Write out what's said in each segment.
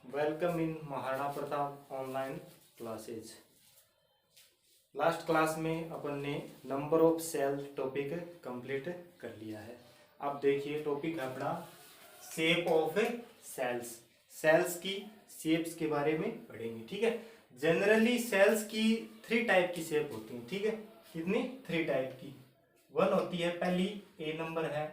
Welcome in Maharana Pratap online classes. Last class में अपन ने number of cell topic complete कर लिया है। अब देखिए टॉपिक है अपना शेप ऑफ सेल्स। सेल्स की शेप्स के बारे में पढ़ेंगे, ठीक है। जनरली सेल्स की 3 टाइप की शेप होती हैं, ठीक है। कितनी? 3 टाइप की। 1 होती है, पहली ए नंबर है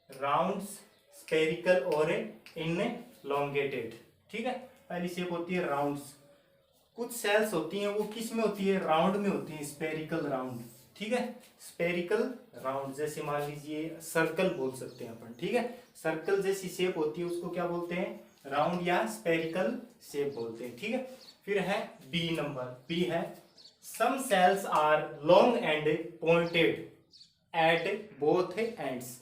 राउंड्स, स्पेरिकल और इनलॉन्गेटेड, ठीक है। पहली शेप होती है राउंड्स। कुछ सेल्स होती हैं वो किस में होती है? राउंड में होती है, स्पेरिकल राउंड, ठीक है। स्पेरिकल राउंड, जैसे मान लीजिए सर्कल बोल सकते हैं अपन, ठीक है। सर्कल जैसी शेप होती है उसको क्या बोलते हैं? राउंड या स्पेरिकल शेप बोलते हैं, ठीक है। फिर है बी नंबर। बी है some cells are long and pointed at both ends.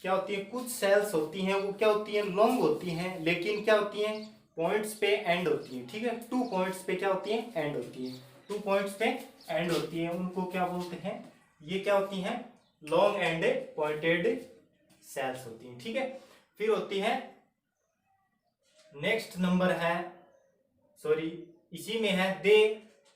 क्या होती है? कुछ सेल्स होती हैं वो क्या होती हैं? लॉन्ग होती हैं, लेकिन क्या होती हैं? पॉइंट्स पे एंड होती है, ठीक है। 2 पॉइंट्स पे क्या होती है? एंड होती है। 2 पॉइंट्स पे एंड होती है, उनको क्या बोलते हैं? ये क्या होती हैं? लॉन्ग एंड पॉइंटेड सेल्स होती हैं, ठीक है। फिर होती है नेक्स्ट नंबर है, सॉरी इसी में है दे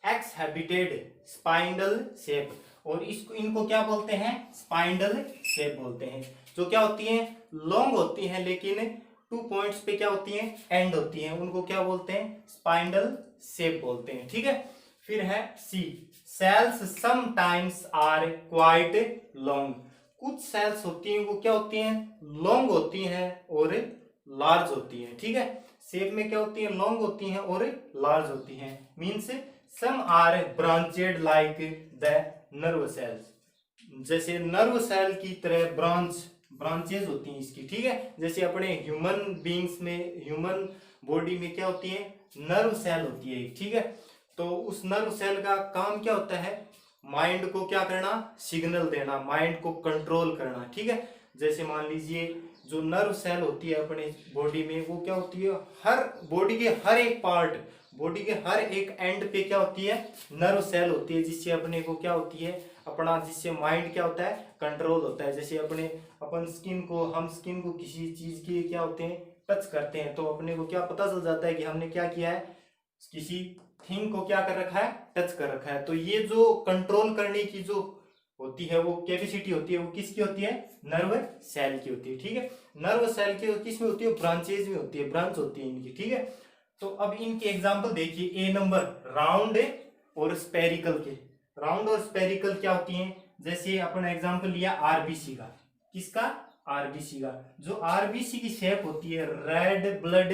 एक्सहैबिटेड स्पाइंडल शेप, और इसको इनको क्या बोलते हैं? स्पाइंडल शेप बोलते हैं। जो क्या होती हैं? लॉन्ग होती हैं, लेकिन 2 पॉइंट्स पे क्या होती हैं? एंड होती हैं, उनको क्या बोलते हैं? स्पाइंडल शेप बोलते हैं, ठीक है। फिर है C cells sometimes are quite long. कुछ सेल्स होती हैं वो क्या होती हैं? लॉन्ग होती हैं और लार्ज होती हैं, ठीक है। शेप में क्या होती है? लॉन्ग होती हैं और लार्ज होती हैं। Means some are branched like the nerve cells. जैसे नर्व सेल की तरह ब्रांचेज होती हैं इसकी, ठीक है। जैसे अपने ह्यूमन बींग्स में, ह्यूमन बॉडी में क्या होती है? नर्व सेल होती है, ठीक है। तो उस नर्व सेल का काम क्या होता है? माइंड को क्या करना? सिग्नल देना, माइंड को कंट्रोल करना, ठीक है। जैसे मान लीजिए जो नर्व सेल होती है अपने बॉडी में, वो क्या होती है? हर बॉडी के हर एक पार्ट, बॉडी के हर एक एंड पे क्या होती है? नर्व सेल होती है, जिससे अपने को क्या होती है? अपना जिससे माइंड क्या होता है? कंट्रोल होता है। जैसे अपन स्किन को, हम स्किन को किसी चीज की क्या होते हैं? टच करते हैं, तो अपने को क्या पता चल जाता है कि हमने क्या किया है? किसी थिंग को क्या कर रखा है? टच कर रखा है। तो ये जो कंट्रोल करने की जो होती है, वो कैपेसिटी होती है, वो किसकी होती है? नर्व सेल की होती है, ठीक है। नर्व सेल की किस में होती है? ब्रांचेज में होती है, ब्रांच होती है इनकी, ठीक है। तो अब इनके एग्जाम्पल देखिए। ए नंबर राउंड और स्पेरिकल के। राउंड और स्पेरिकल क्या होती हैं? जैसे अपना एग्जाम्पल लिया आरबीसी का। किसका? आरबीसी का। जो आरबीसी की शेप होती है red blood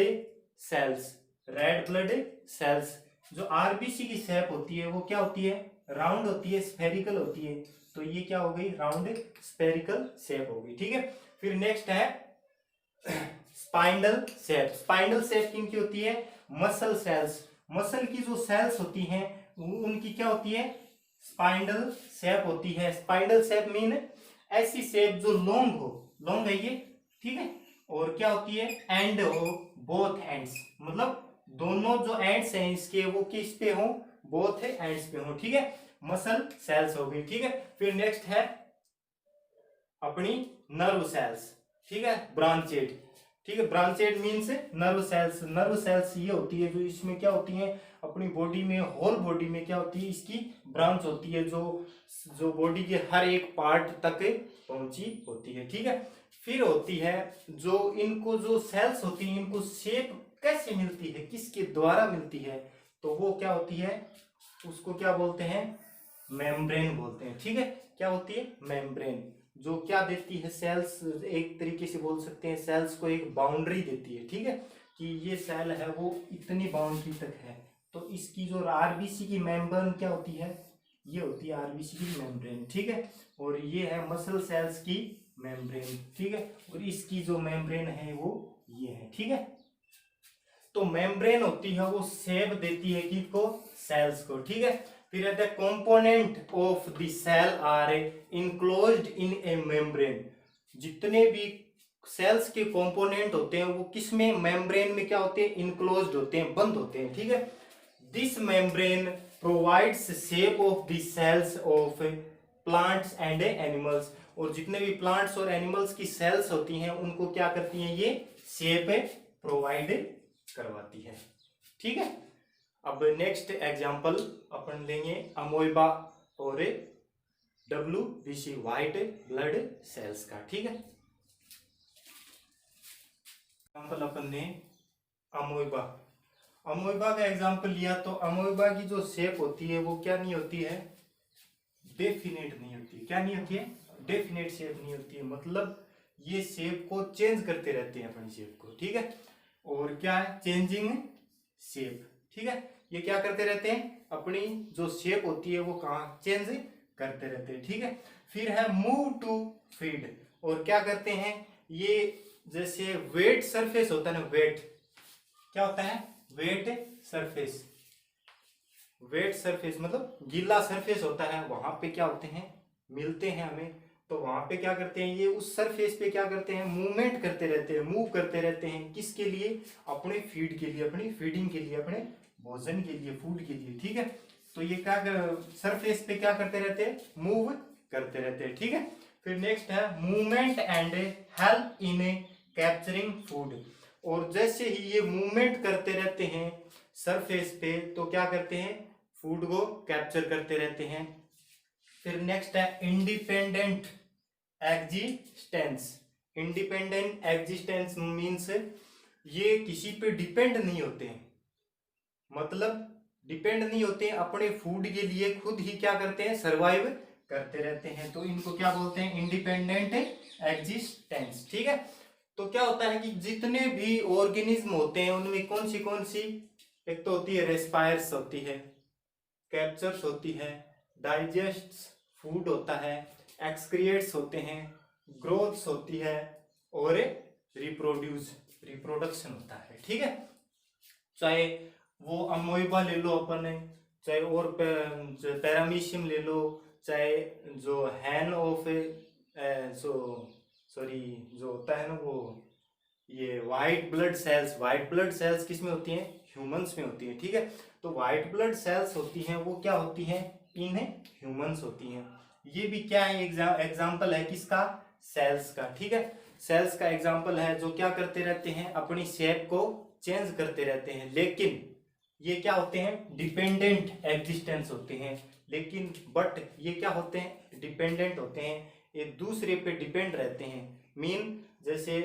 cells, red blood cells. जो आरबीसी की शेप होती है वो क्या होती है? राउंड होती है, स्फेरिकल होती है। तो ये क्या हो गई? राउंड स्पेरिकल शेप हो गई, ठीक है। फिर नेक्स्ट है स्पाइंडल शेप। स्पाइंडल शेप किनकी होती है? Muscle cells. मसल की जो सेल्स होती हैं उनकी क्या होती है? स्पाइंडल शेप होती है। स्पाइंडल शेप मीन ऐसी शेप जो लॉन्ग हो, लॉन्ग है ये, ठीक है। और क्या होती है? एंड हो बोथ एंड्स, मतलब दोनों जो एंड्स हैं इसके वो किस पे हो? बोथ एंड्स पे हो, ठीक है। मसल सेल्स हो गई, ठीक है। फिर नेक्स्ट है अपनी नर्व सेल्स, ठीक है, ब्रांचेड, ठीक है। Branched means nerve cells. Nerve cells ये होती है जो इसमें क्या होती है? अपनी बॉडी में, होल बॉडी में क्या होती है? इसकी ब्रांच होती है, जो जो बॉडी के हर एक पार्ट तक पहुंची होती है, ठीक है। फिर होती है जो इनको जो सेल्स होती है इनको शेप कैसे मिलती है? किसके द्वारा मिलती है? तो वो क्या होती है? उसको क्या बोलते हैं? मेम्ब्रेन बोलते हैं, ठीक है। क्या होती है? मेम्ब्रेन। जो क्या देती है? सेल्स, एक तरीके से बोल सकते हैं सेल्स को एक बाउंड्री देती है, ठीक है, कि ये सेल है वो इतनी बाउंड्री तक है। तो इसकी जो आरबीसी की मेम्ब्रेन क्या होती है? ये होती है आरबीसी की मेम्ब्रेन, ठीक है। और ये है मसल सेल्स की मेम्ब्रेन, ठीक है। और इसकी जो मेम्ब्रेन है वो ये है, ठीक है। तो मेम्ब्रेन होती है वो शेप देती है किसको? सेल्स को, ठीक है। फिर the component of the cell are enclosed in a membrane. जितने भी सेल्स के कंपोनेंट होते हैं वो किस में? मेम्ब्रेन में क्या होते हैं? इनक्लोज्ड होते हैं, बंद होते हैं, ठीक है। This membrane provides shape of the cells of plants and animals. और जितने भी प्लांट्स और एनिमल्स की सेल्स होती हैं उनको क्या करती हैं? ये शेप प्रोवाइड करवाती है। ठीक है, अब नेक्स्ट एग्जांपल अपन लेंगे अमोइबा और WBC व्हाइट ब्लड सेल्स का। ठीक है, एग्जांपल अपन ने अमोइबा का एग्जांपल लिया तो अमोइबा की जो शेप होती है वो क्या नहीं होती है, डेफिनेट नहीं होती है। क्या नहीं होती है, डेफिनेट शेप नहीं होती है, मतलब ये शेप को चेंज करते रहते हैं अपनी शेप को। ठीक है, और क्या है, चेंजिंग शेप। ठीक है, ये क्या करते रहते हैं, अपनी जो शेप होती है वो कहाँ चेंज करते रहते हैं। ठीक है, फिर है मूव टू फीड, और क्या करते हैं ये, जैसे वेट सरफेस होता है ना, वेट क्या होता है, वेट सरफेस। वेट सरफेस मतलब गीला सरफेस होता है, वहां पे क्या होते हैं, मिलते हैं हमें, तो वहां पे क्या करते हैं, ये उस सरफेस पे क्या करते हैं, मूवमेंट करते रहते हैं, मूव करते रहते हैं। किसके लिए, अपने फीड के लिए, अपनी फीडिंग के लिए, अपने भोजन के लिए, फूड के लिए। ठीक है, तो ये क्या सरफेस पे क्या करते रहते हैं, मूव करते रहते हैं। ठीक है, फिर नेक्स्ट है movement and help in capturing food, और जैसे ही ये मूवमेंट करते रहते हैं सरफेस पे तो क्या करते हैं, फूड को कैप्चर करते रहते हैं। फिर नेक्स्ट है independent existence. Independent existence means ये किसी पे डिपेंड नहीं होते हैं, मतलब डिपेंड नहीं होते हैं, अपने फूड के लिए खुद ही क्या करते हैं, सरवाइव करते रहते हैं, तो इनको क्या बोलते हैं, इंडिपेंडेंट एग्जिस्टेंस। ठीक है, तो क्या होता है कि जितने भी ऑर्गेनिज्म होते हैं उनमें कौन सी, एक तो होती है रेस्पायर्स होती है, कैप्चर्स होती है, डाइजेस्ट फूड होता है, एक्सक्रिएट्स होते हैं, ग्रोथ्स होती है, और रिप्रोडक्शन होता है। ठीक है, चाहे वो अमोइबा ले लो अपन, चाहे और पैरामीशियम ले लो, चाहे जो हैन ऑफ जो होता है ना वो, ये व्हाइट ब्लड सेल्स किस में होती हैं, ह्यूमंस में होती है। ठीक है, तो व्हाइट ब्लड सेल्स होती हैं वो क्या होती हैं, इन ह्यूमंस होती हैं। ये भी क्या है, एग्जाम्पल है किसका, सेल्स का। ठीक है, सेल्स का एग्जाम्पल है जो क्या करते रहते हैं, अपनी शेप को चेंज करते रहते हैं, लेकिन ये क्या होते हैं, डिपेंडेंट एग्जिस्टेंस होते हैं। लेकिन बट ये क्या होते हैं, डिपेंडेंट होते हैं, एक दूसरे पे डिपेंड रहते हैं। मीन जैसे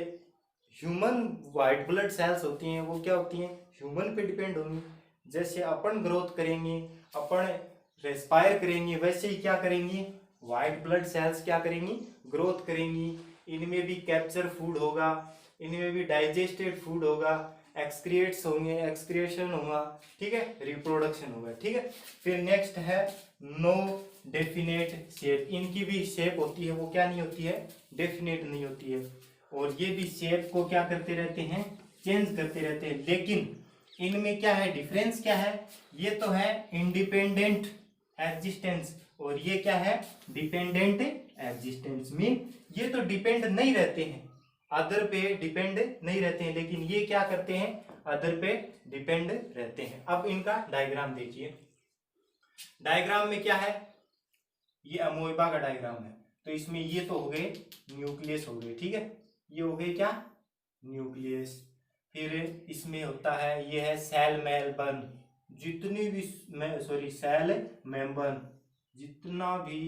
ह्यूमन व्हाइट ब्लड सेल्स होती हैं वो क्या होती हैं, ह्यूमन पे डिपेंड होंगी। जैसे अपन ग्रोथ करेंगे, अपन रेस्पायर करेंगे, वैसे ही क्या करेंगी, व्हाइट ब्लड सेल्स क्या करेंगी, ग्रोथ करेंगी। इनमें भी कैप्चर फूड होगा, इनमें भी डाइजेस्टेड फूड होगा, एक्सक्रिएट्स होंगे, एक्सक्रिएशन होगा। ठीक है, रिप्रोडक्शन होगा। ठीक है, फिर नेक्स्ट है नो डेफिनेट शेप। इनकी भी शेप होती है वो क्या नहीं होती है, डेफिनेट नहीं होती है, और ये भी शेप को क्या करते रहते हैं, चेंज करते रहते हैं। लेकिन इनमें क्या है, डिफरेंस क्या है, ये तो है इंडिपेंडेंट एग्जिस्टेंस, और ये क्या है, डिपेंडेंट एग्जिस्टेंस। मीन ये तो डिपेंड नहीं रहते हैं, अदर पे डिपेंड नहीं रहते हैं, लेकिन ये क्या करते हैं, अदर पे डिपेंड रहते हैं। अब इनका डायग्राम देखिए, डायग्राम में क्या है, ये अमोइबा का डायग्राम है, तो इसमें ये तो हो गए न्यूक्लियस हो गए। ठीक है, ये हो गए क्या, न्यूक्लियस। फिर इसमें होता है, ये है सेल मेम्ब्रेन, जितनी भी सेल मेम्ब्रेन, जितना भी,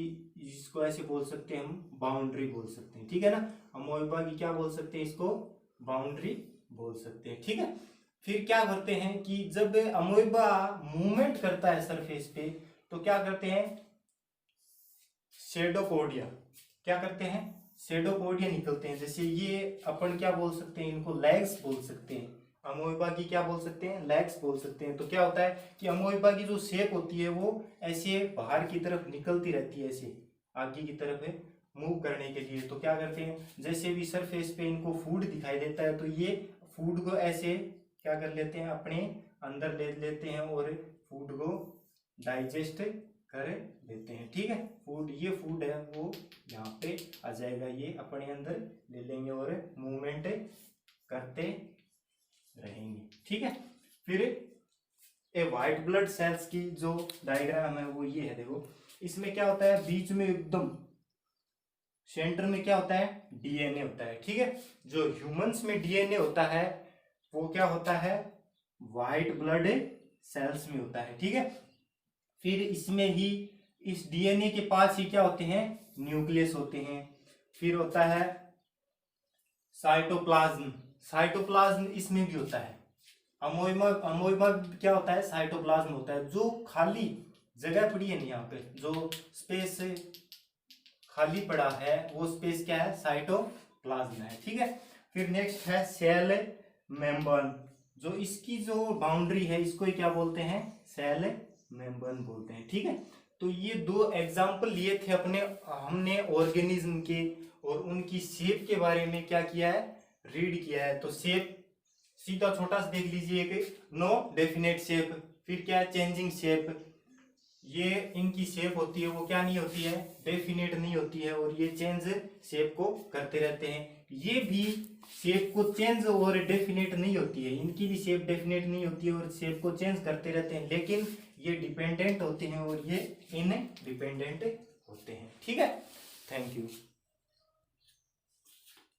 इसको ऐसे बोल सकते हैं हम, बाउंड्री बोल सकते हैं। ठीक है ना, अमोइबा की क्या बोल सकते हैं, इसको बाउंड्री बोल सकते हैं। ठीक है, फिर क्या करते हैं कि जब अमोइबा मूवमेंट करता है सरफेस पे तो क्या करते हैं, शेडोपोडिया, क्या करते हैं, शेडोपोडिया निकलते हैं। जैसे ये अपन क्या बोल सकते हैं, इनको लेग्स बोल सकते हैं, अमोइबा की क्या बोल सकते हैं, लेग्स बोल सकते हैं। तो क्या होता है कि अमोइबा की जो शेप होती है वो ऐसे बाहर की तरफ निकलती रहती है, ऐसे आगे की तरफ मूव करने के लिए। तो क्या करते हैं, जैसे भी सरफेस पे इनको फूड दिखाई देता है तो ये फूड को ऐसे क्या कर लेते हैं, अपने अंदर ले लेते हैं और फूड को डाइजेस्ट कर लेते हैं। ठीक है, फूड, ये फूड है वो यहाँ पे आ जाएगा, ये अपने अंदर ले लेंगे और मूवमेंट करते रहेंगे। ठीक है, फिर ए व्हाइट ब्लड सेल्स की जो डायग्राम है वो ये है, देखो इसमें क्या होता है, बीच में एकदम सेंटर में क्या होता है, डीएनए होता है। ठीक है, जो ह्यूमंस में डीएनए होता है वो क्या होता है, व्हाइट ब्लड सेल्स में होता है, ठीक है। फिर इसमें ही इस डीएनए के पास ही क्या होते हैं, न्यूक्लियस होते हैं। फिर होता है साइटोप्लाज्म, साइटोप्लाज्म इसमें भी होता है। अमोइमा, अमोइमा क्या होता है, साइटोप्लाज्म होता है। जो खाली जगह पड़ी है ना यहाँ पे, जो स्पेस खाली पड़ा है वो स्पेस क्या है, साइटोप्लाज्म है, ठीक है। फिर नेक्स्ट है सेल मेम्ब्रेन, जो इसकी जो बाउंड्री है इसको ही क्या बोलते हैं, सेल मेम्ब्रेन बोलते हैं, ठीक है। तो ये दो एग्जाम्पल लिए थे अपने हमने ऑर्गेनिज्म के, और उनकी शेप के बारे में क्या किया है, रीड किया है। तो शेप सीधा छोटा सा देख लीजिए कि नो डेफिनेट शेप, फिर क्या है चेंजिंग शेप, ये इनकी शेप होती है वो क्या नहीं होती है, डेफिनेट नहीं होती है, और ये चेंज शेप को करते रहते हैं। ये भी शेप को चेंज और डेफिनेट नहीं होती है, इनकी भी शेप डेफिनेट नहीं होती है और शेप को चेंज करते रहते हैं, लेकिन ये डिपेंडेंट होते हैं और ये इनडिपेंडेंट होते हैं, ठीक है। Thank you.